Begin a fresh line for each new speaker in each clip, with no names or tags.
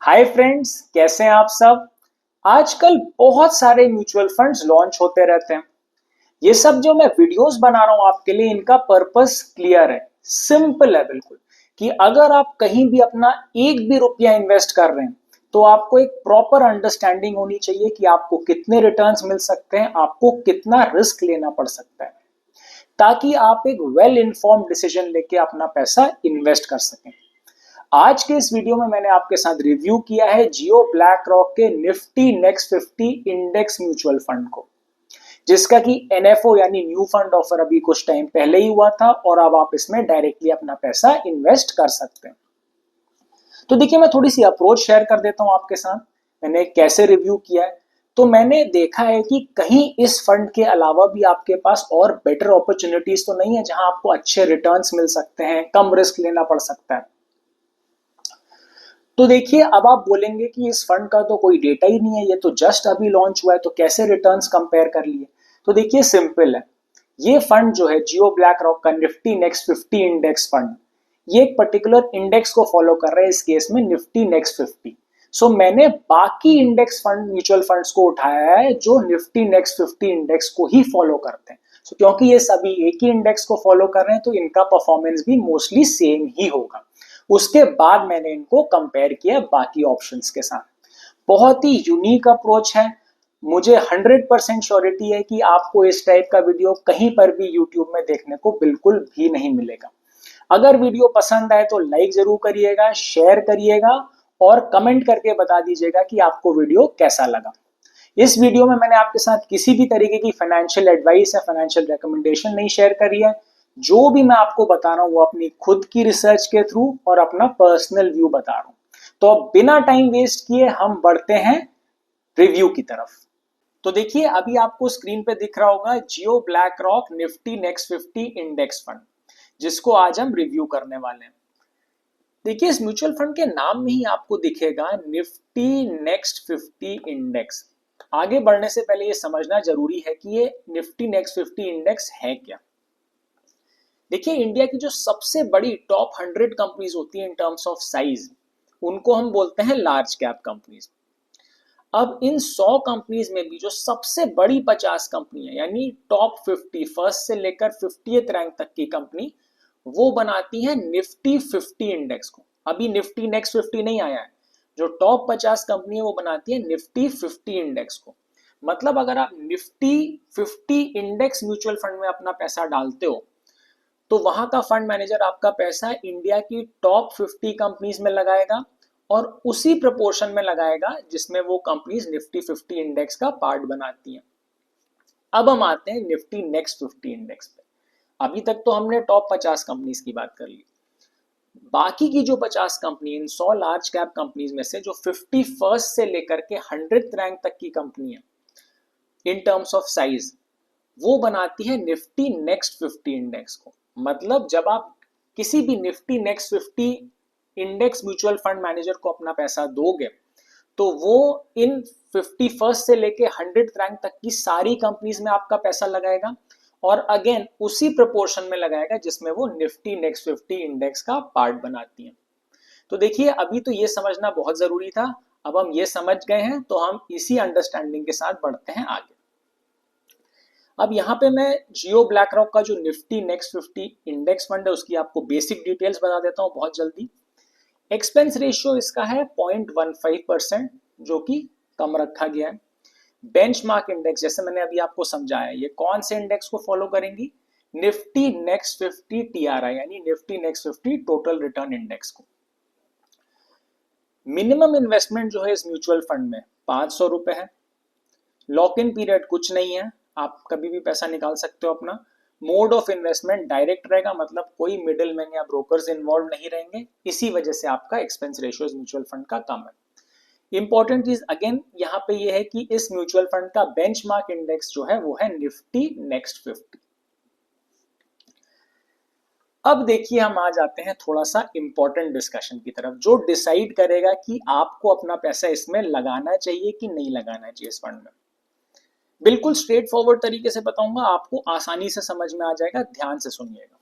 Hi friends, कैसे हैं आप सब। आजकल बहुत सारे म्यूचुअल फंड्स लॉन्च होते रहते हैं। ये सब जो मैं वीडियोस बना रहा हूं आपके लिए, इनका पर्पस क्लियर है, सिंपल है बिल्कुल। कि अगर आप कहीं भी अपना एक भी रुपया इन्वेस्ट कर रहे हैं तो आपको एक प्रॉपर अंडरस्टैंडिंग होनी चाहिए कि आपको कितने रिटर्न्स मिल सकते हैं, आपको कितना रिस्क लेना पड़ सकता है, ताकि आप एक वेल इन्फॉर्म्ड डिसीजन लेके अपना पैसा इन्वेस्ट कर सकें। आज के इस वीडियो में मैंने आपके साथ रिव्यू किया है जियो ब्लैक रॉक के Nifty next 50 index mutual fund को, जिसका कि एनएफओ यानी न्यू फंड ऑफर अभी कुछ टाइम पहले ही हुआ था और अब आप इसमें डायरेक्टली अपना पैसा इन्वेस्ट कर सकते हैं। तो देखिए, मैं थोड़ी सी अप्रोच शेयर कर देता हूं आपके साथ, मैंने कैसे रिव्यू किया है। तो मैंने देखा है कि कहीं इस फंड के अलावा भी आपके पास और बेटर अपॉर्चुनिटीज तो नहीं है जहां आपको अच्छे रिटर्न्स मिल सकते हैं, कम रिस्क लेना पड़ सकता है। तो देखिए, अब आप बोलेंगे कि इस फंड का तो कोई डेटा ही नहीं है, ये तो जस्ट अभी लॉन्च हुआ है, तो कैसे रिटर्न्स कंपेयर कर लिए। तो देखिए, सिंपल है। ये फंड जो है जियो ब्लैक रॉक का निफ्टी नेक्स्ट 50 इंडेक्स फंड, ये एक पर्टिकुलर इंडेक्स को फॉलो कर रहा है, इस केस में निफ्टी नेक्स्ट 50। सो मैंने बाकी इंडेक्स फंड म्यूचुअल फंड्स को उठाया है जो निफ्टी नेक्स्ट 50 इंडेक्स को ही फॉलो करते हैं। सो क्योंकि ये सभी एक ही इंडेक्स को फॉलो कर रहे हैं तो इनका परफॉर्मेंस भी मोस्टली सेम ही होगा। उसके बाद मैंने इनको कंपेयर किया बाकी ऑप्शंस के साथ। बहुत ही यूनिक अप्रोच है। मुझे 100% श्योरिटी है कि आपको इस टाइप का वीडियो कहीं पर भी यूट्यूब में देखने को बिल्कुल भी नहीं मिलेगा। अगर वीडियो पसंद आए तो लाइक जरूर करिएगा, शेयर करिएगा और कमेंट करके बता दीजिएगा कि आपको वीडियो कैसा लगा। इस वीडियो में मैंने आपके साथ किसी भी तरीके की फाइनेंशियल एडवाइस या फाइनेंशियल रिकमेंडेशन नहीं शेयर करी है। जो भी मैं आपको बता रहा हूं वो अपनी खुद की रिसर्च के थ्रू और अपना पर्सनल व्यू बता रहा हूं। तो अब बिना टाइम वेस्ट किए हम बढ़ते हैं रिव्यू की तरफ। तो देखिए, अभी आपको स्क्रीन पे दिख रहा होगा Jio BlackRock Nifty next 50 index fund, जिसको आज हम रिव्यू करने वाले हैं। देखिए, इस म्यूचुअल फंड के नाम में ही आपको दिखेगा निफ्टी नेक्स्ट 50 इंडेक्स। आगे बढ़ने से पहले ये समझना जरूरी है कि ये निफ्टी नेक्स्ट 50 इंडेक्स है क्या। देखिए, इंडिया की जो सबसे बड़ी टॉप 100 कंपनीज होती हैं इन टर्म्स ऑफ साइज, उनको हम बोलते हैं लार्ज कैप कंपनीज। अब इन 100 कंपनीज में भी जो सबसे बड़ी 50 कंपनी है, यानी टॉप 50 फर्स्ट से लेकर 50th रैंक तक की कंपनी, वो बनाती है निफ्टी 50 इंडेक्स को। अभी निफ्टी नेक्स्ट 50 नहीं आया है। जो टॉप 50 कंपनी है वो बनाती है निफ्टी 50 इंडेक्स को। मतलब अगर आप निफ्टी 50 इंडेक्स म्यूचुअल फंड में अपना पैसा डालते हो तो वहां का फंड मैनेजर आपका पैसा इंडिया की टॉप 50 कंपनीज में लगाएगा और उसी प्रोपोर्शन में लगाएगा जिसमें वो कंपनीज निफ्टी 50 इंडेक्स का पार्ट बनाती हैं। अब हम आते हैं निफ्टी नेक्स्ट 50 इंडेक्स पे। अभी तक तो हमने टॉप 50 कंपनीज की बात कर ली। बाकी की जो 50 कंपनी, इन 100 लार्ज कैप कंपनीज में से जो 51st से लेकर के 100th रैंक तक की कंपनी है इन टर्म्स ऑफ साइज, वो बनाती है निफ्टी नेक्स्ट 50 इंडेक्स को। मतलब जब आप किसी भी Nifty next 50 index mutual fund manager को अपना पैसा दोगे तो वो इन 51st से लेके 100th रैंक तक की सारी कंपनीज में आपका पैसा लगाएगा और अगेन उसी प्रोपोर्शन में लगाएगा जिसमें वो निफ्टी नेक्स्ट 50 इंडेक्स का पार्ट बनाती है। तो देखिए, अभी तो ये समझना बहुत जरूरी था। अब हम ये समझ गए हैं तो हम इसी अंडरस्टैंडिंग के साथ बढ़ते हैं आगे। अब यहाँ पे मैं जियो ब्लैक रॉक का जो निफ्टी नेक्स्ट 50 इंडेक्स फंड है उसकी आपको बेसिक डिटेल्स बता देता हूँ बहुत जल्दी। एक्सपेंस रेशियो इसका है 0.15%, जो कि कम रखा गया है। बेंचमार्क इंडेक्स, जैसे मैंने अभी आपको समझाया, ये कौन से इंडेक्स को फॉलो करेंगी? निफ्टी नेक्स्ट 50 टीआरआई यानी Nifty next 50 total return index को। मिनिमम इन्वेस्टमेंट जो है इस म्यूचुअल फंड में 500 रुपए है। लॉक इन पीरियड कुछ नहीं है, आप कभी भी पैसा निकाल सकते हो अपना। मोड ऑफ इन्वेस्टमेंट डायरेक्ट रहेगा, मतलब कोई मिडिल मैन या ब्रोकर्स इन्वॉल्व नहीं रहेंगे। इसी वजह से आपका एक्सपेंस रेशियो म्यूचुअल फंड का कम है। इंपॉर्टेंट चीज अगेन यहाँ पे ये है कि इस म्यूचुअल फंड का बेंचमार्क इंडेक्स जो है वो है निफ्टी नेक्स्ट 50। अब देखिए, हम आ जाते हैं थोड़ा सा इंपॉर्टेंट डिस्कशन की तरफ, जो डिसाइड करेगा कि आपको अपना पैसा इसमें लगाना चाहिए कि नहीं लगाना चाहिए इस फंड में। बिल्कुल स्ट्रेट फॉरवर्ड तरीके से बताऊंगा, आपको आसानी से समझ में आ जाएगा, ध्यान से सुनिएगा।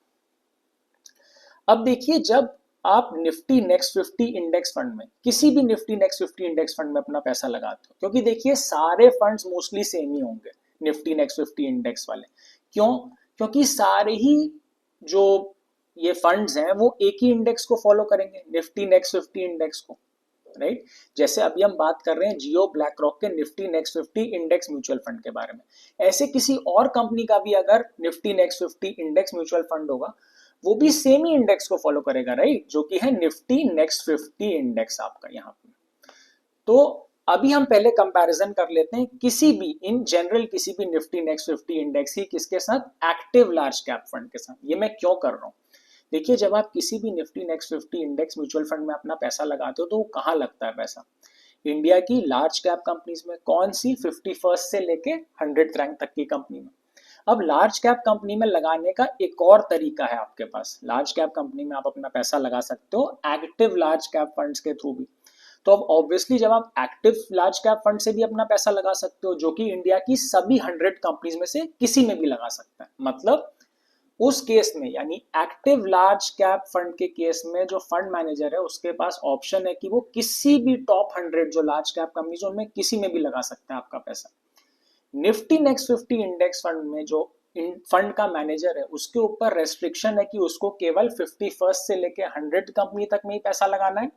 अब देखिए, जब आप निफ्टी नेक्स्ट 50 इंडेक्स फंड में, किसी भी निफ्टी नेक्स्ट 50 इंडेक्स फंड में अपना पैसा लगाते हो, क्योंकि देखिए सारे फंड्स मोस्टली सेम ही होंगे निफ्टी नेक्स्ट 50 इंडेक्स वाले। क्यों? क्योंकि सारे ही जो ये फंड्स हैं वो एक ही इंडेक्स को फॉलो करेंगे, निफ्टी नेक्स्ट 50 इंडेक्स को, राइट। जैसे अभी हम बात कर रहे हैं जियो ब्लैक रॉक के Nifty next 50 index mutual fund के बारे में, ऐसे किसी और कंपनी का भी अगर Nifty next 50 index mutual fund होगा, वो भी सेम ही इंडेक्स को फॉलो करेगा, राइट, जो कि है निफ्टी नेक्स्ट 50 इंडेक्स आपका यहाँ पे। तो अभी हम पहले कंपैरिजन कर लेते हैं किसी भी इन जनरल किसी भी निफ्टी नेक्स्ट 50 इंडेक्स की किसके साथ, एक्टिव लार्ज कैप फंड के साथ। ये मैं क्यों कर रहा हूँ, देखिए जब आप किसी भी Nifty next 50 index mutual fund में अपना पैसा लगाते हो तो वो कहाँ लगता है पैसा, इंडिया की लार्ज कैप कंपनीज में, कौन सी, 51st से लेके 100th रैंक तक की कंपनी में। अब लार्ज कैप कंपनी में लगाने का एक और तरीका है आपके पास, लार्ज कैप कंपनी में आप अपना पैसा लगा सकते हो एक्टिव लार्ज कैप फंड्स के थ्रू भी। तो अब ऑब्वियसली जब आप एक्टिव लार्ज कैप फंड से भी अपना पैसा लगा सकते हो, जो कि इंडिया की सभी 100 कंपनीज में से किसी में भी लगा सकता है, मतलब उस केस में यानी एक्टिव लार्ज कैप फंड के केस में जो फंड मैनेजर है उसके पास ऑप्शन है कि वो किसी भी टॉप 100 जो लार्ज कैप कंपनीज उनमें किसी में भी लगा सकता है आपका पैसा। निफ्टी नेक्स्ट 50 इंडेक्स फंड में जो फंड का मैनेजर है उसके ऊपर रेस्ट्रिक्शन है कि उसको केवल 51st से लेके 100 कंपनी तक में ही पैसा लगाना है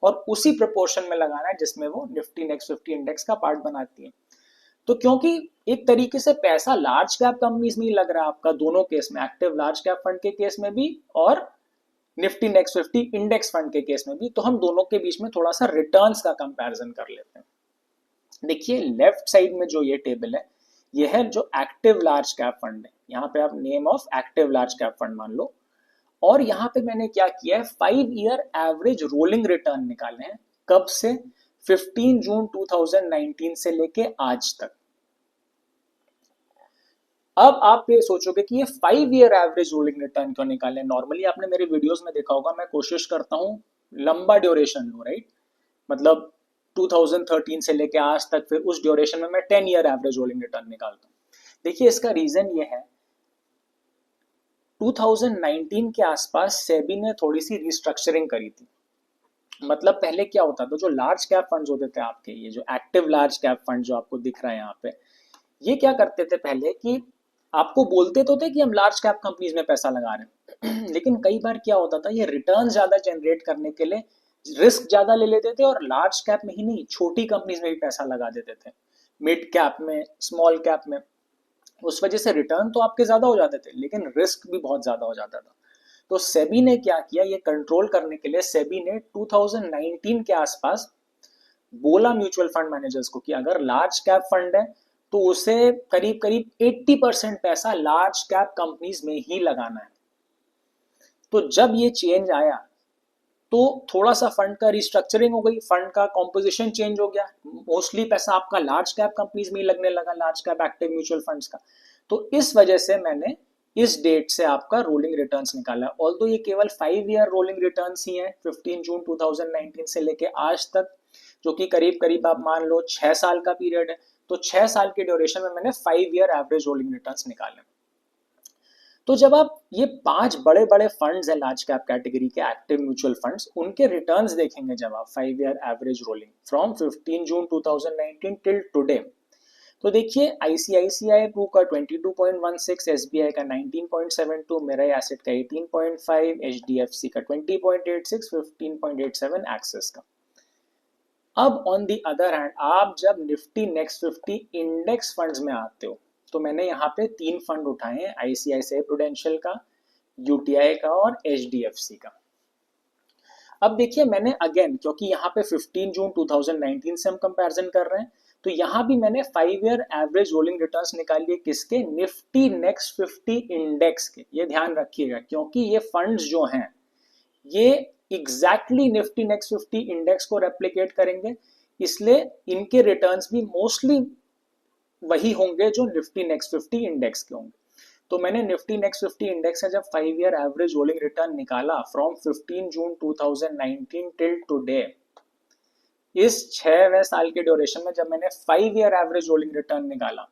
और उसी प्रोपोर्शन में लगाना है जिसमें वो निफ्टी नेक्स्ट 50 इंडेक्स का पार्ट बनाती है। तो क्योंकि एक तरीके से पैसा लार्ज कैप कंपनीज में ही लग रहा है आपका, दोनों केस में, एक्टिव लार्ज कैप फंड के केस में भी और निफ्टी नेक्स्ट 50 इंडेक्स फंड के केस में भी, तो हम दोनों के बीच में थोड़ा सा रिटर्न्स का कंपैरिजन कर लेते हैं। देखिए लेफ्ट साइड में जो ये टेबल है ये है जो एक्टिव लार्ज कैप फंड है, यहाँ पे आप name of active large cap fund मान लो, और यहाँ पे मैंने क्या किया है 5 ईयर एवरेज रोलिंग रिटर्न निकाले हैं, कब से, 15 जून 2019 से लेके आज तक। अब आप ये सोचोगे कि ये 5 ईयर एवरेज रोलिंग रिटर्न क्यों निकाले, नॉर्मली आपने मेरे वीडियोस में देखा होगा मैं कोशिश करता हूँ लंबा ड्यूरेशन लो, राइट, मतलब 2013 से लेके आज तक, फिर उस ड्यूरेशन में मैं 10 ईयर एवरेज रोलिंग रिटर्न निकालता हूँ। देखिए इसका रीजन ये है, 2019 के आसपास सेबी ने थोड़ी सी रिस्ट्रक्चरिंग करी थी। मतलब पहले क्या होता था, जो लार्ज कैप फंड्स होते थे आपके, ये जो एक्टिव लार्ज कैप फंड जो आपको दिख रहा है यहाँ पे, ये क्या करते थे पहले कि आपको बोलते तो थे कि हम लार्ज कैप कंपनीज में पैसा लगा रहे हैं लेकिन कई बार क्या होता था, ये रिटर्न ज्यादा जनरेट करने के लिए रिस्क ज्यादा ले लेते थे और लार्ज कैप में ही नहीं छोटी कंपनीज में भी पैसा लगा देते थे, मिड कैप में, स्मॉल कैप में। उस वजह से रिटर्न तो आपके ज्यादा हो जाते थे लेकिन रिस्क भी बहुत ज्यादा हो जाता था। तो सेबी ने क्या किया, ये कंट्रोल करने के लिए सेबी ने 2019 के आसपास बोला म्यूचुअल फंड मैनेजर्स को कि अगर लार्ज कैप फंड है तो उसे करीब करीब 80% पैसा लार्ज कैप कंपनीज में ही लगाना है। तो जब ये चेंज आया तो थोड़ा सा फंड का रिस्ट्रक्चरिंग हो गई, फंड का कॉम्पोजिशन चेंज हो गया, मोस्टली पैसा आपका लार्ज कैप कंपनीज में ही लगने लगा, large cap active mutual funds का। तो इस वजह से मैंने इस डेट से आपका रोलिंग रिटर्न्स निकाला, ऑल्दो ये केवल 5 ईयर रोलिंग रिटर्न्स ही हैं 15 जून 2019 से लेके आज तक, जो कि करीब करीब आप मान लो 6 साल का पीरियड है। तो 6 साल के ड्यूरेशन में मैंने 5 ईयर एवरेज रोलिंग रिटर्न्स निकाले। तो जब आप ये 5 बड़े बड़े फंड्स हैं लार्ज कैप कैटेगरी के एक्टिव म्यूचुअल फंड्स, उनके रिटर्न्स देखेंगे जब आप 5 year average rolling from 15 June 2019 till today, तो देखिए आईसीआईसीआई प्रू का 22.16, एसबीआई का 19.72, मेरा एसेट का 18.5, एचडीएफसी का 20.86, 15.87 एक्सिस का। अब ऑन दी अदर हैंड आप जब निफ्टी नेक्स्ट 50 इंडेक्स फंड्स में आते हो तो मैंने यहाँ पे 3 फंड उठाए हैं, आईसीआईसीआई प्रूडेंशियल का, यूटीआई का और एचडीएफसी का। अब देखिए मैंने अगेन, क्योंकि यहाँ पे 15 जून 2019 से हम कंपैरिजन कर रहे हैं, तो यहाँ भी मैंने 5 ईयर एवरेज रोलिंग रिटर्न्स निकाल लिए, किसके, निफ्टी नेक्स्ट 50 इंडेक्स के। ये ध्यान रखिएगा क्योंकि ये फंड्स जो हैं ये एग्जैक्टली निफ्टी नेक्स्ट 50 इंडेक्स को रेप्लिकेट करेंगे, इसलिए इनके रिटर्न्स भी मोस्टली वही होंगे जो निफ्टी नेक्स्ट 50 इंडेक्स के होंगे। तो मैंने निफ्टी नेक्स्ट 50 इंडेक्स का जब 5 ईयर एवरेज रोलिंग रिटर्न निकाला फ्रॉम 15 जून 2019 टिल टुडे, इस 6वें साल के ड्यूरेशन में जब मैंने 5 ईयर एवरेज रोलिंग रिटर्न निकाला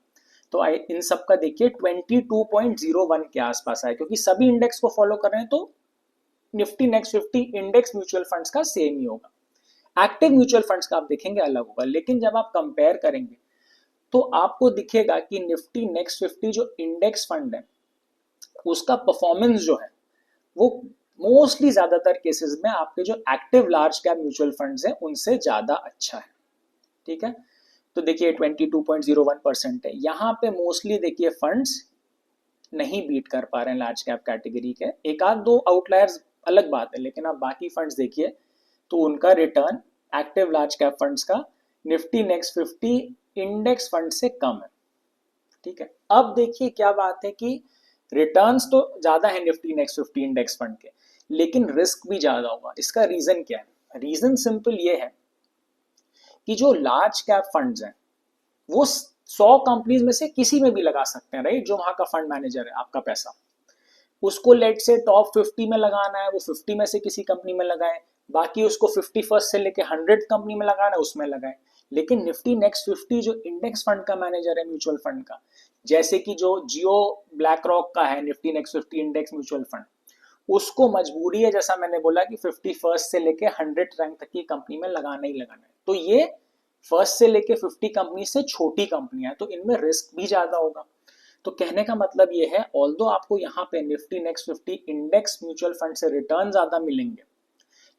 तो इन सब का देखिए 22.01 के आसपास आया, क्योंकि सभी इंडेक्स को फॉलो कर रहे हैं तो Nifty next 50 index mutual funds का सेम ही होगा। एक्टिव म्यूचुअल फंड्स का आप देखेंगे अलग होगा, लेकिन जब आप कंपेयर करेंगे तो आपको दिखेगा कि निफ्टी नेक्स्ट 50 जो इंडेक्स फंड है उसका परफॉर्मेंस जो है वो मोस्टली ज्यादातर केसेस में आपके जो active large cap mutual funds हैं उनसे ज्यादा अच्छा है। ठीक है, तो देखिए 22.01% है। यहाँ पे मोस्टली देखिए फंड्स नहीं बीट कर पा रहे हैं लार्ज कैप कैटेगरी के, एक आध दो आउटलायर्स अलग बात है, लेकिन आप बाकी फंड्स देखिए तो उनका return active large cap funds का निफ्टी नेक्स्ट 50 इंडेक्स फंड से कम है। ठीक है, अब देखिए क्या बात है कि रिटर्न्स तो ज्यादा है निफ्टी नेक्स्ट 50 इंडेक्स फंड के, लेकिन रिस्क भी ज्यादा होगा। इसका रीजन क्या है? रीजन सिंपल ये है कि जो लार्ज कैप फंड्स हैं वो 100 कंपनीज में से किसी में भी लगा सकते हैं, राइट? जो वहां का फंड मैनेजर है आपका पैसा, उसको लेट से टॉप 50 में लगाना है, वो 50 में से किसी कंपनी में लगाए, बाकी उसको 51st से लेके 100 कंपनी में लगाना है उसमें लगाए। लेकिन निफ्टी नेक्स्ट 50 जो इंडेक्स फंड का मैनेजर है म्यूचुअल फंड का, जैसे कि जो जियो ब्लैक रॉक का है Nifty next 50 index mutual fund, उसको मजबूरी है जैसा मैंने बोला कि 51st से लेके 100 रैंक तक की कंपनी में लगाना ही लगाना है। तो ये फर्स्ट से लेके 50 कंपनी से छोटी कंपनियां, तो इनमें रिस्क भी ज्यादा होगा। तो कहने का मतलब ये है, ऑल्दो आपको यहाँ पे Nifty next 50 index mutual fund से रिटर्न ज्यादा मिलेंगे,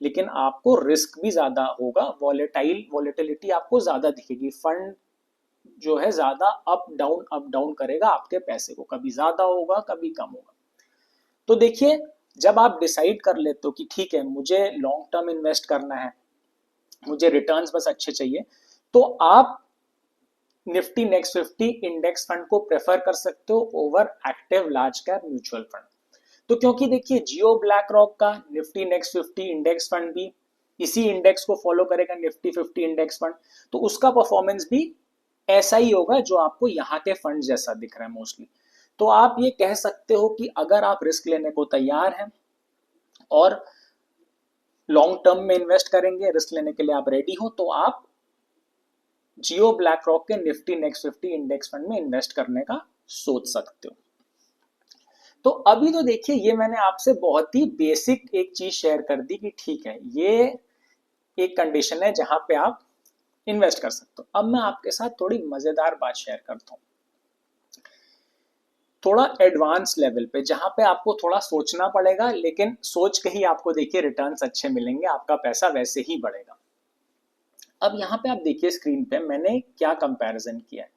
लेकिन आपको रिस्क भी ज्यादा होगा, वॉलेटिलिटी आपको ज्यादा दिखेगी। फंड जो है ज्यादा अप डाउन करेगा आपके पैसे को, कभी ज्यादा होगा कभी कम होगा। तो देखिए, जब आप डिसाइड कर लेते हो कि ठीक है मुझे लॉन्ग टर्म इन्वेस्ट करना है, मुझे रिटर्न्स बस अच्छे चाहिए, तो आप निफ्टी नेक्स्ट 50 इंडेक्स फंड को प्रेफर कर सकते हो over active large cap mutual fund. तो क्योंकि देखिए जियो ब्लैक रॉक का निफ्टी नेक्स्ट 50 इंडेक्स फंड भी इसी इंडेक्स को फॉलो करेगा, निफ्टी 50 इंडेक्स फंड, तो उसका परफॉर्मेंस भी ऐसा ही होगा जो आपको यहाँ के फंड जैसा दिख रहा है मोस्टली। तो आप ये कह सकते हो कि अगर आप रिस्क लेने को तैयार हैं और लॉन्ग टर्म में इन्वेस्ट करेंगे, रिस्क लेने के लिए आप रेडी हो, तो आप जियो ब्लैक रॉक के निफ्टी नेक्स्ट 50 इंडेक्स फंड में इन्वेस्ट करने का सोच सकते हो। तो अभी तो देखिए ये मैंने आपसे बहुत ही बेसिक एक चीज शेयर कर दी कि ठीक है ये एक कंडीशन है जहां पे आप इन्वेस्ट कर सकते हो। अब मैं आपके साथ थोड़ी मजेदार बात शेयर करता हूँ, थोड़ा एडवांस लेवल पे, जहां पे आपको थोड़ा सोचना पड़ेगा, लेकिन सोच के ही आपको देखिए रिटर्न्स अच्छे मिलेंगे, आपका पैसा वैसे ही बढ़ेगा। अब यहाँ पे आप देखिए स्क्रीन पे मैंने क्या कंपैरिजन किया है।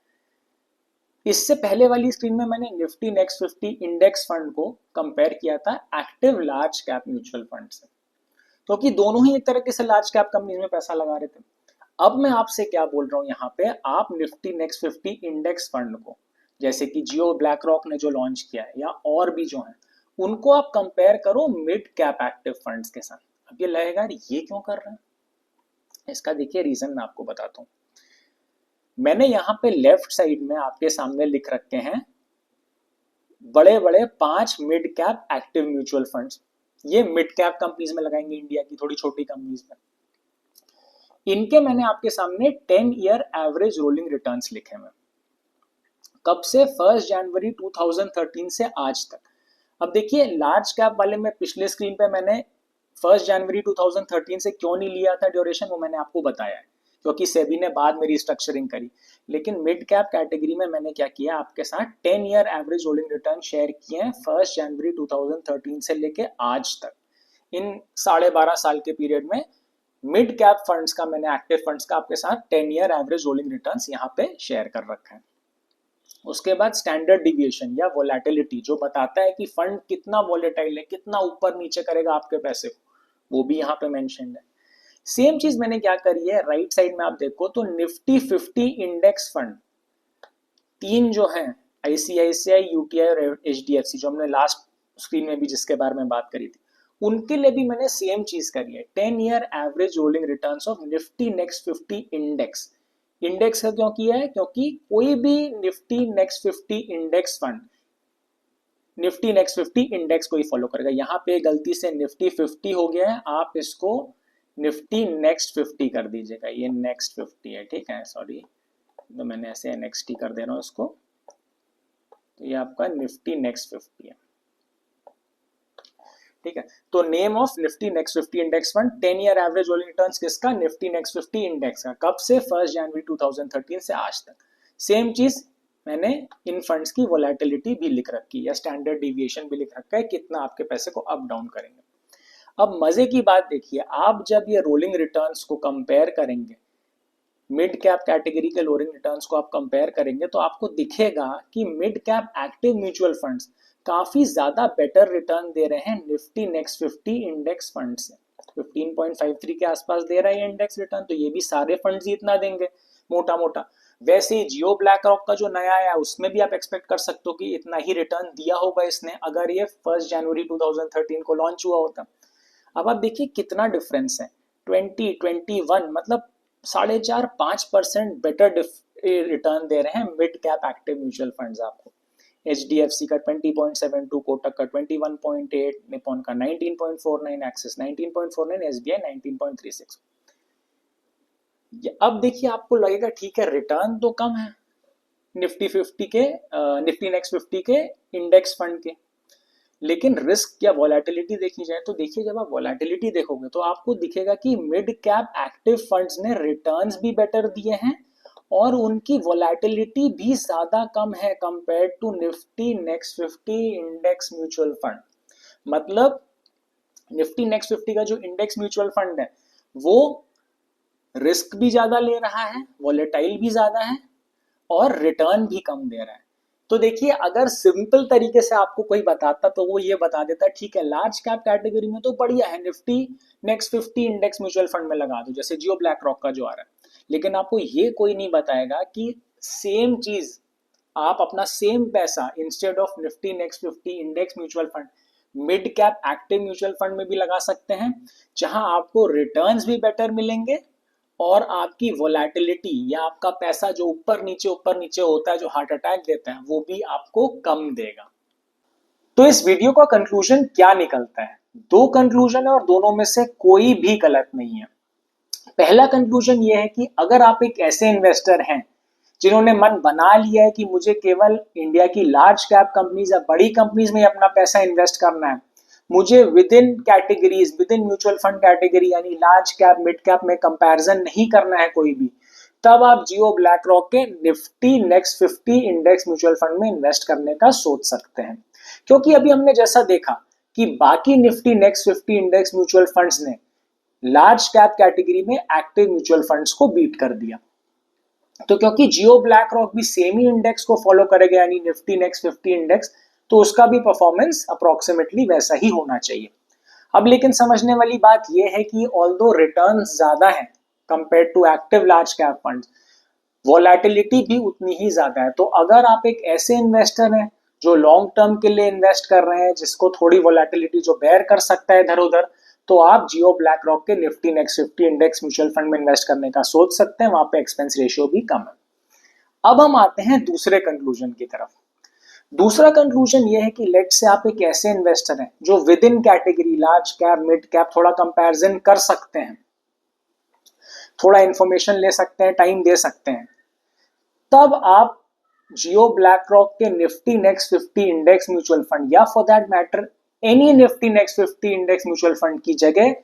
इससे पहले वाली स्क्रीन में मैंने निफ्टी नेक्स्ट 50 इंडेक्स फंड को कंपेयर किया था active large cap mutual fund से, क्योंकि दोनों ही एक तरीके से लार्ज कैप कंपनी में पैसा लगा रहे थे। अब मैं आपसे क्या बोल रहा हूँ यहाँ पे, आप निफ्टी नेक्स्ट 50 इंडेक्स फंड को, जैसे कि जियो ब्लैक रॉक ने जो लॉन्च किया है या और भी जो है, उनको आप कंपेयर करो मिड कैप एक्टिव फंड्स के साथ। अब ये लगेगा ये क्यों कर रहे हैं, इसका देखिए रीजन मैं आपको बताता हूँ। मैंने यहाँ पे लेफ्ट साइड में आपके सामने लिख रखे हैं बड़े बड़े 5 mid cap active mutual funds. ये मिड कैप कंपनीज में लगाएंगे, इंडिया की थोड़ी छोटी कंपनीज में। इनके मैंने आपके सामने 10 ईयर एवरेज रोलिंग रिटर्न्स लिखे हुए, कब से 1 जनवरी 2013 से आज तक। अब देखिए लार्ज कैप वाले में पिछले स्क्रीन पे मैंने 1 जनवरी 2013 से क्यों नहीं लिया था ड्यूरेशन, वो मैंने आपको बताया है, क्योंकि सेबी ने बाद में रिस्ट्रक्चरिंग करी। लेकिन मिड कैप कैटेगरी में मैंने क्या किया, आपके साथ 10 year average rolling return share किए हैं 1 जनवरी 2013 से लेके आज तक। इन 12.5 साल के पीरियड में मिड कैप फंड्स का मैंने, एक्टिव फंड्स का आपके साथ 10 ईयर एवरेज रोलिंग रिटर्न्स यहाँ पे शेयर कर रखा है। उसके बाद स्टैंडर्ड डिविएशन या वोलेटिलिटी, जो बताता है कि फंड कितना वोलेटाइल है, कितना ऊपर नीचे करेगा आपके पैसे को, वो भी यहाँ पे मेंशन है। सेम चीज मैंने क्या करी है, राइट साइड में आप देखो तो निफ्टी 50 इंडेक्स फंड तीन जो है, आईसीआईसीआई, यूटीआई और एचडीएफसी, जो हमने लास्ट स्क्रीन में भी जिसके बारे में बात करी थी, उनके लिए भी मैंने सेम चीज करी है। 10 year average rolling returns of Nifty next 50 index. Index का क्यों किया है, क्योंकि कोई भी Nifty next 50 index fund Nifty next 50 index को ही फॉलो करेगा। यहाँ पे गलती से निफ्टी 50 हो गया है, आप इसको निफ्टी नेक्स्ट 50 कर दीजिएगा, ये नेक्स्ट 50 है, ठीक है, सॉरी, तो मैंने ऐसे NXT कर दे रहा हूँ इसको, तो ये आपका निफ्टी नेक्स्ट 50 है। ठीक है। तो name of Nifty next 50 index fund, 10 year average rolling returns किसका, निफ्टी नेक्स्ट 50 इंडेक्स का, कब से, 1 जनवरी 2013 से आज तक। सेम चीज मैंने इन फंड्स की वोलेटिलिटी भी लिख रखी है, स्टैंडर्ड डिविएशन भी लिख रखा है, कितना आपके पैसे को अप डाउन करेंगे। अब मजे की बात देखिए, आप जब ये रोलिंग रिटर्न्स को कंपेयर करेंगे, मिड कैप कैटेगरी के रोलिंग रिटर्न्स को आप कंपेयर करेंगे, तो आपको दिखेगा कि mid cap active mutual funds काफी ज्यादा बेटर रिटर्न दे रहे हैं निफ्टी नेक्स्ट 50 इंडेक्स फंड से। 15.53 के आसपास दे रहा है इंडेक्स रिटर्न, तो ये भी सारे फंड्स ही इतना देंगे मोटा मोटा। वैसे ही जियो ब्लैक रॉक का जो नया आया उसमें भी आप एक्सपेक्ट कर सकते हो कि इतना ही रिटर्न दिया होगा इसने, अगर ये 1 जनवरी 2013 को लॉन्च हुआ होता। अब आप देखिए कितना डिफरेंस है, 2021 मतलब 4.5-5% बेटर रिटर्न दे रहे हैं mid cap active mutual funds आपको। HDFC का 20.72, कोटक का 21.8, निपॉन का 19.49, एक्सिस 19.49, SBI 19.36। अब देखिए आपको लगेगा ठीक है रिटर्न तो कम है निफ्टी 50 के, निफ्टी नेक्स्ट 50 के इंडेक्स फंड के, लेकिन रिस्क या वोलेटिलिटी देखी जाए तो देखिए जब आप वोलेटिलिटी देखोगे तो आपको दिखेगा कि मिड कैप एक्टिव फंड्स ने रिटर्न्स भी बेटर दिए हैं और उनकी वोलेटिलिटी भी ज्यादा कम है compare to Nifty next 50 index mutual fund. मतलब निफ्टी नेक्स्ट 50 का जो इंडेक्स म्यूचुअल फंड है वो रिस्क भी ज्यादा ले रहा है, वोलेटाइल भी ज्यादा है और रिटर्न भी कम दे रहा है। तो देखिए अगर सिंपल तरीके से आपको कोई बताता तो वो ये बता देता ठीक है लार्ज कैप कैटेगरी में तो बढ़िया है, Nifty next 50 index mutual fund में लगा दो, जैसे जियो ब्लैक रॉक का जो आ रहा है। लेकिन आपको ये कोई नहीं बताएगा कि सेम चीज आप अपना सेम पैसा instead of Nifty next 50 index mutual fund mid cap active mutual fund में भी लगा सकते हैं, जहां आपको रिटर्न्स भी बेटर मिलेंगे और आपकी वोलेटिलिटी या आपका पैसा जो ऊपर नीचे होता है, जो हार्ट अटैक देता है, वो भी आपको कम देगा। तो इस वीडियो का कंक्लूजन क्या निकलता है? दो कंक्लूजन है और दोनों में से कोई भी गलत नहीं है। पहला कंक्लूजन ये है कि अगर आप एक ऐसे इन्वेस्टर हैं जिन्होंने मन बना लिया है कि मुझे केवल इंडिया की लार्ज कैप कंपनीज या बड़ी कंपनीज में अपना पैसा इन्वेस्ट करना है, मुझे with in categories, with in mutual fund category यानी लार्ज कैप मिड कैप में कंपैरिजन नहीं करना है कोई भी, तब आप जियो ब्लैक रॉक के Nifty next 50 index mutual fund में इन्वेस्ट करने का सोच सकते हैं। क्योंकि अभी हमने जैसा देखा कि बाकी Nifty next 50 index mutual funds ने लार्ज कैप कैटेगरी में एक्टिव म्यूचुअल फंड्स को बीट कर दिया। तो क्योंकि जियो ब्लैक रॉक भी सेम ही इंडेक्स को फॉलो करेगा यानी निफ्टी नेक्स्ट 50 इंडेक्स, तो उसका भी परफॉर्मेंस अप्रोक्सीमेटली वैसा ही होना चाहिए। अब लेकिन समझने वाली बात यह है कि ऑल्दो रिटर्न्स ज्यादा है compare to active large cap funds, volatility भी उतनी ही ज्यादा है। तो अगर आप एक ऐसे इन्वेस्टर हैं जो लॉन्ग टर्म के लिए इन्वेस्ट कर रहे हैं, जिसको थोड़ी वोलेटिलिटी जो बेयर कर सकता है इधर उधर, तो आप जियो ब्लैक रॉक के Nifty next 50 index mutual fund में इन्वेस्ट करने का सोच सकते हैं, वहां पे एक्सपेंस रेशियो भी कम है। अब हम आते हैं दूसरे कंक्लूजन की तरफ। दूसरा कंक्लूजन ये है कि लेट से आप एक ऐसे इन्वेस्टर हैं जो with in category large cap mid cap थोड़ा कंपैरिजन कर सकते हैं, थोड़ा इंफॉर्मेशन ले सकते हैं, टाइम दे सकते हैं, तब आप जियो ब्लैक रॉक के Nifty next 50 index mutual fund या for that matter any Nifty next 50 index mutual fund की जगह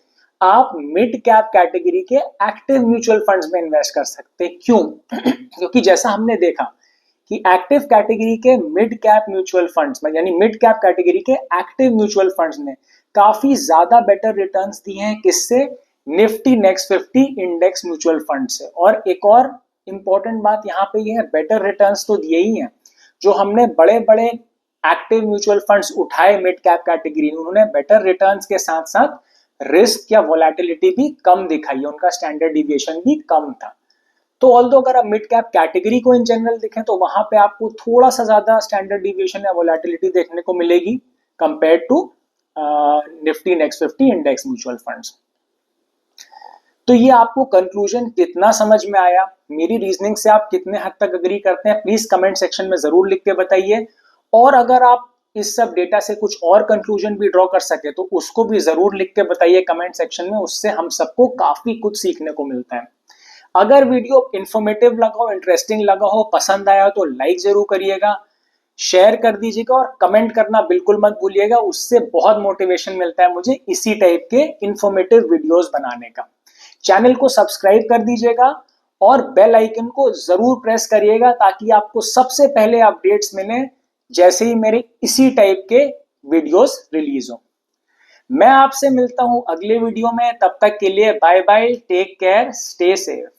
आप मिड कैप कैटेगरी के एक्टिव म्यूचुअल फंड्स में इन्वेस्ट कर सकते हैं। क्यों? क्योंकि जैसा हमने देखा कि एक्टिव कैटेगरी के मिड कैप म्यूचुअल फंड्स में यानी मिड कैप कैटेगरी के एक्टिव म्यूचुअल फंड्स ने काफी ज्यादा बेटर रिटर्न्स दिए हैं, किससे? Nifty next 50 index mutual fund से। और एक और इंपॉर्टेंट बात यहाँ पे ये है, बेटर रिटर्न्स तो दिए ही हैं, जो हमने बड़े बड़े एक्टिव म्यूचुअल फंड्स उठाए मिड कैप कैटेगरी में, उन्होंने बेटर रिटर्न्स के साथ साथ रिस्क या वोलेटिलिटी भी कम दिखाई है, उनका स्टैंडर्ड डिविएशन भी कम था। तो ऑल्दो अगर आप मिड कैप कैटेगरी को इन जनरल देखें तो वहां पे आपको थोड़ा सा ज्यादा स्टैंडर्ड डिविएशन या वोलेटिलिटी देखने को मिलेगी compare to Nifty next 50 index mutual funds. तो ये आपको कंक्लूजन कितना समझ में आया, मेरी रीजनिंग से आप कितने हद तक अग्री करते हैं, प्लीज कमेंट सेक्शन में जरूर लिख के बताइए। और अगर आप इस सब डेटा से कुछ और कंक्लूजन भी ड्रॉ कर सके तो उसको भी जरूर लिख के बताइए कमेंट सेक्शन में, उससे हम सबको काफी कुछ सीखने को मिलता है। अगर वीडियो इंफॉर्मेटिव लगा हो, इंटरेस्टिंग लगा हो, पसंद आया हो तो लाइक जरूर करिएगा, शेयर कर दीजिएगा और कमेंट करना बिल्कुल मत भूलिएगा, उससे बहुत मोटिवेशन मिलता है मुझे इसी टाइप के इंफॉर्मेटिव वीडियोस बनाने का। चैनल को सब्सक्राइब कर दीजिएगा और बेल आइकन को जरूर प्रेस करिएगा ताकि आपको सबसे पहले अपडेट्स मिले जैसे ही मेरे इसी टाइप के वीडियोस रिलीज हो। मैं आपसे मिलता हूं अगले वीडियो में, तब तक के लिए bye bye, take care, stay safe.